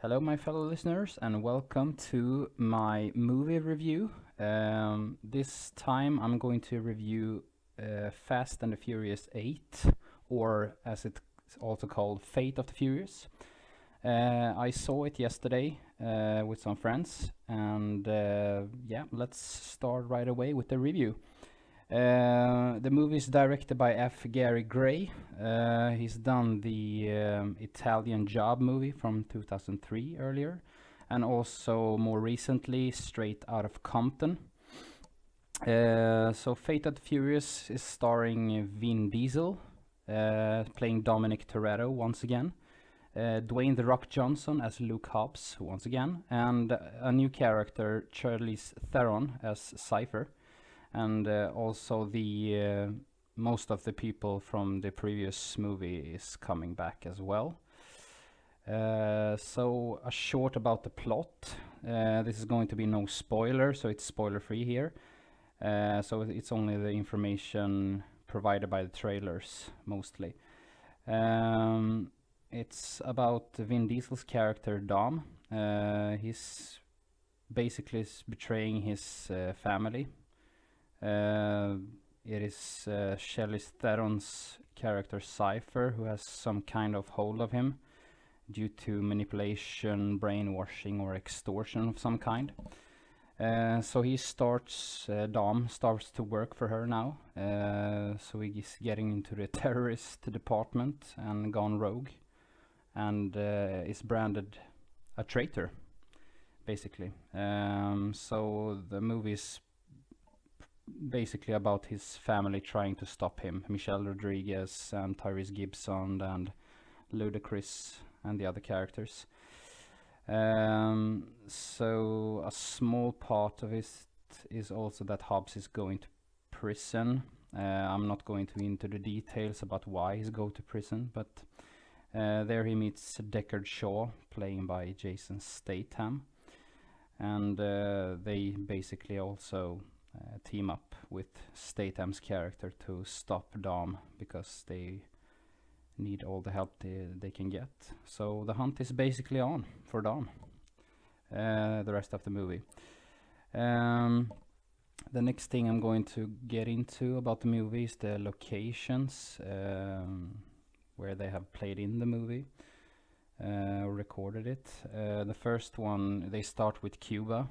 Hello, my fellow listeners, and welcome to my movie review. This time I'm going to review Fast and the Furious 8, or as it's also called, Fate of the Furious. I saw it yesterday with some friends, and yeah, let's start right away with the review. The movie is directed by F. Gary Gray. He's done the Italian Job movie from 2003 earlier, and also more recently Straight Outta Compton. So Fate of the Furious is starring Vin Diesel, playing Dominic Toretto once again. Dwayne "The Rock" Johnson as Luke Hobbs once again, and a new character, Charlize Theron as Cypher, and also the most of the people from the previous movie is coming back as well. So a short about the plot. This is going to be no spoiler, so it's spoiler free here. So it's only the information provided by the trailers mostly. It's about Vin Diesel's character Dom. He's basically betraying his family. It is Charlize Theron's character Cypher who has some kind of hold of him due to manipulation, brainwashing, or extortion of some kind. So Dom starts to work for her now. So he's getting into the terrorist department and gone rogue, and is branded a traitor, basically. So the movie is basically about his family trying to stop him. Michelle Rodriguez and Tyrese Gibson and Ludacris and the other characters. So a small part of it is also that Hobbs is going to prison. I'm not going to into the details about why he's going to prison, but there he meets Deckard Shaw, playing by Jason Statham, and they basically also team up with Statham's character to stop Dom because they need all the help they can get. So the hunt is basically on for Dom the rest of the movie. The next thing I'm going to get into about the movie is the locations where they have played in the movie or recorded it. The first one, they start with Cuba,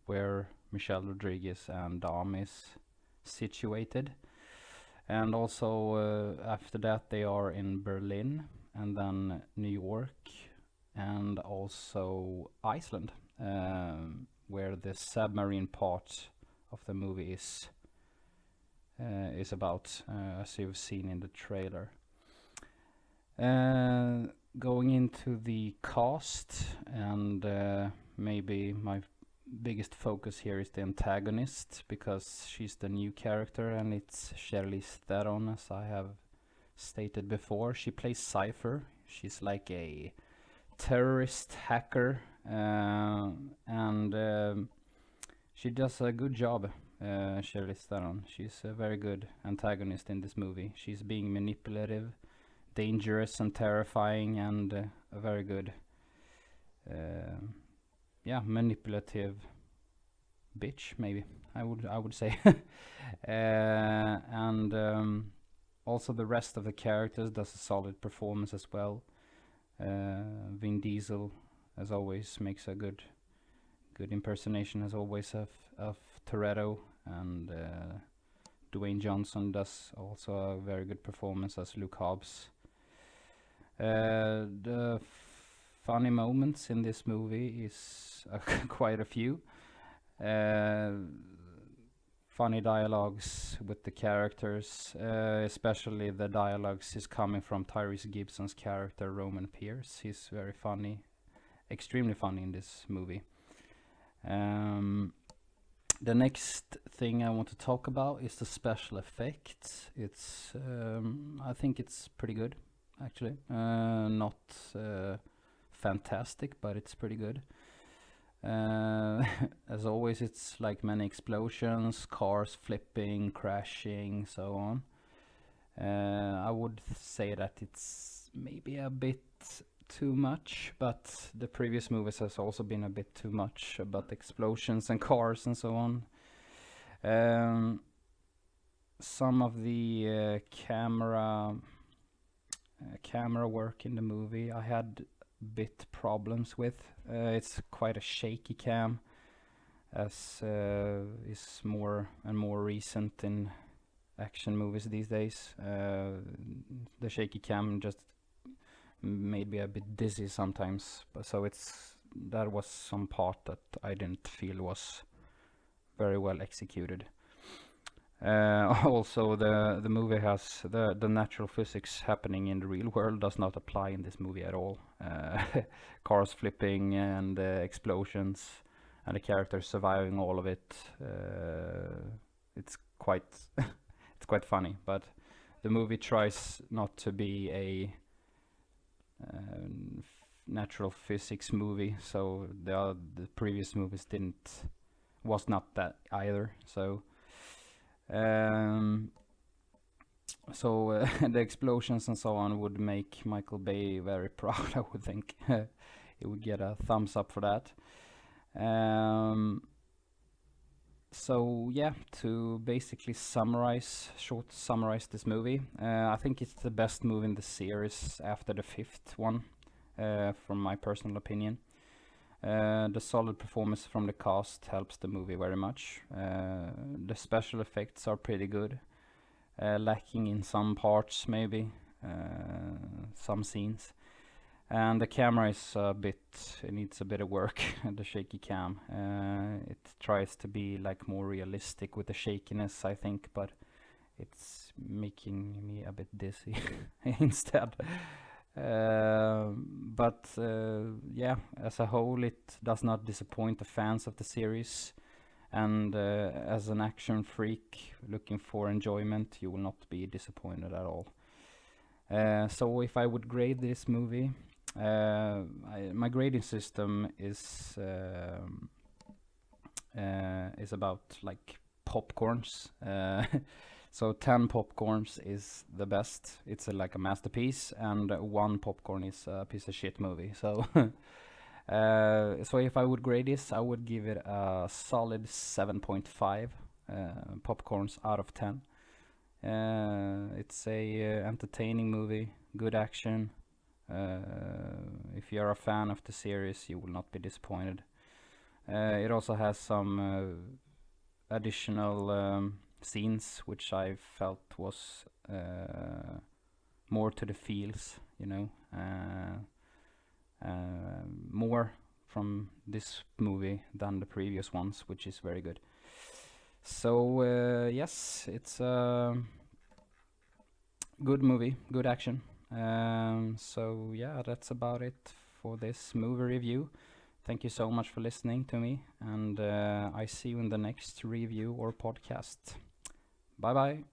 where Michelle Rodriguez and Dom is situated, and also after that they are in Berlin, and then New York, and also Iceland, where the submarine part of the movie is about, as you've seen in the trailer. Going into the cast, and maybe my biggest focus here is the antagonist, because she's the new character, and it's Charlize Theron, as I have stated before. She plays Cypher. She's like a terrorist hacker, and she does a good job. Charlize Theron, she's a very good antagonist in this movie. She's being manipulative, dangerous, and terrifying, and a very good manipulative bitch, maybe I would say. And also the rest of the characters does a solid performance as well. Vin Diesel, as always, makes a good impersonation as always of Toretto, and Dwayne Johnson does also a very good performance as Luke Hobbs. The funny moments in this movie is quite a few. Funny dialogues with the characters, especially the dialogues is coming from Tyrese Gibson's character Roman Pierce. He's very funny, extremely funny in this movie. The next thing I want to talk about is the special effects. It's I think it's pretty good, actually. Not fantastic, but it's pretty good. As always, it's like many explosions, cars flipping, crashing, so on. I would say that it's maybe a bit too much, but the previous movies has also been a bit too much about explosions and cars and so on. Some of the camera work in the movie I had bit problems with. It's quite a shaky cam, as is more and more recent in action movies these days. The shaky cam just made me a bit dizzy sometimes, but so that was some part that I didn't feel was very well executed. Also, the movie has the natural physics happening in the real world does not apply in this movie at all. Cars flipping and explosions, and the characters surviving all of it. It's quite it's quite funny, but the movie tries not to be a natural physics movie, so the previous movies was not that either. So the explosions and so on would make Michael Bay very proud. I would think he would get a thumbs up for that. So yeah, to basically summarize this movie, I think it's the best movie in the series after the fifth one, from my personal opinion. The solid performance from the cast helps the movie very much. The special effects are pretty good, lacking in some parts maybe, some scenes. And the camera is it needs a bit of work, the shaky cam. It tries to be like more realistic with the shakiness, I think, but it's making me a bit dizzy instead. But yeah, as a whole, it does not disappoint the fans of the series. And as an action freak looking for enjoyment, you will not be disappointed at all. So if I would grade this movie, my grading system is about like popcorns. So 10 popcorns is the best. It's like a masterpiece, and 1 popcorn is a piece of shit movie. So so if I would grade this, I would give it a solid 7.5 popcorns out of 10. It's a entertaining movie, good action. If you're a fan of the series, you will not be disappointed. It also has some additional scenes which I felt was more to the feels, more from this movie than the previous ones, which is very good. So yes, it's a good movie, good action. So yeah, that's about it for this movie review. Thank you so much for listening to me, and I see you in the next review or podcast. Bye bye.